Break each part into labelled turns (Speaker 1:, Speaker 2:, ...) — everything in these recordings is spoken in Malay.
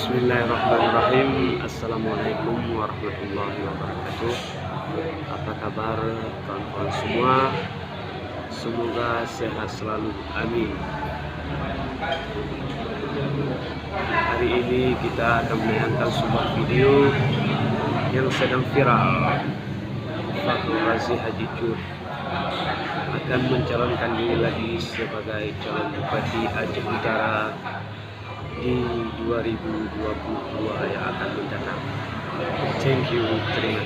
Speaker 1: Bismillahirrahmanirrahim. Assalamualaikum warahmatullahi wabarakatuh. Apa kabar kawan-kawan semua? Semoga sehat selalu, amin. Hari ini kita akan menayangkan sebuah video yang sedang viral. Fakhrul Razi Haji Jud akan mencalonkan diri lagi sebagai calon Bupati Aceh Utara di 2022 yang akan mendatang. Thank you. Terima kasih.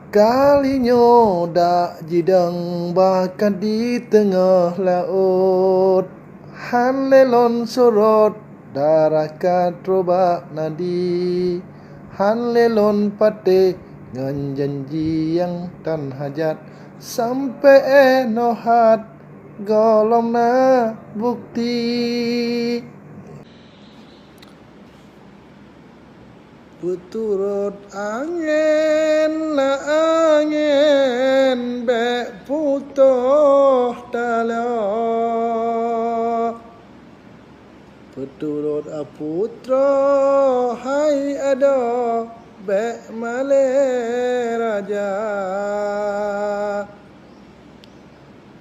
Speaker 2: Kalinyo dak jidang bahkan di tengah laut, han lelon sorot darah katrobak nadi, han lelon pate ngan janji yang tan hajat, sampai nohat golong na bukti. Puturut angin la angin be putoh talo, puturut aputra hai ado be male raja,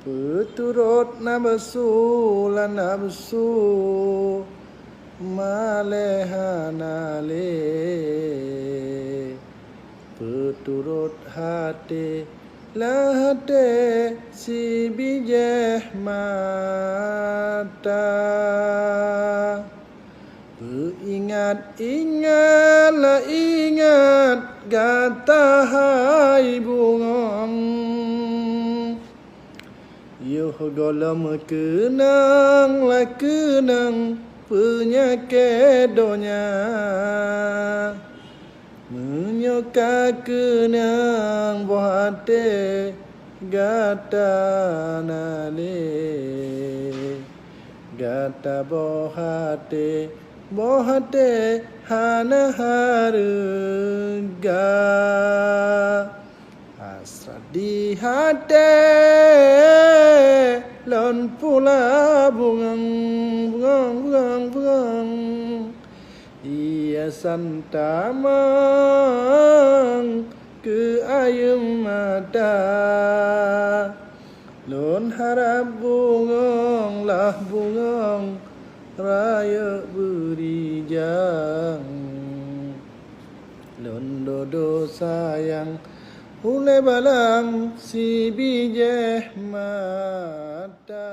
Speaker 2: puturut nabsu lan nabsu malehanale, peturut hati lah hati si bijeh mata, ingat lah ingat gata hai bungong, yuh golem kenang lah kenang penyakit donya, menyoka kenang bohate gata nale, gata bohate hana harga, hasrat di hati lon pula bungang ia santamang ke ayam mata, lon harap bungong lah bungong raya berijang, lon dodo sayang ule balang si bijeh mata.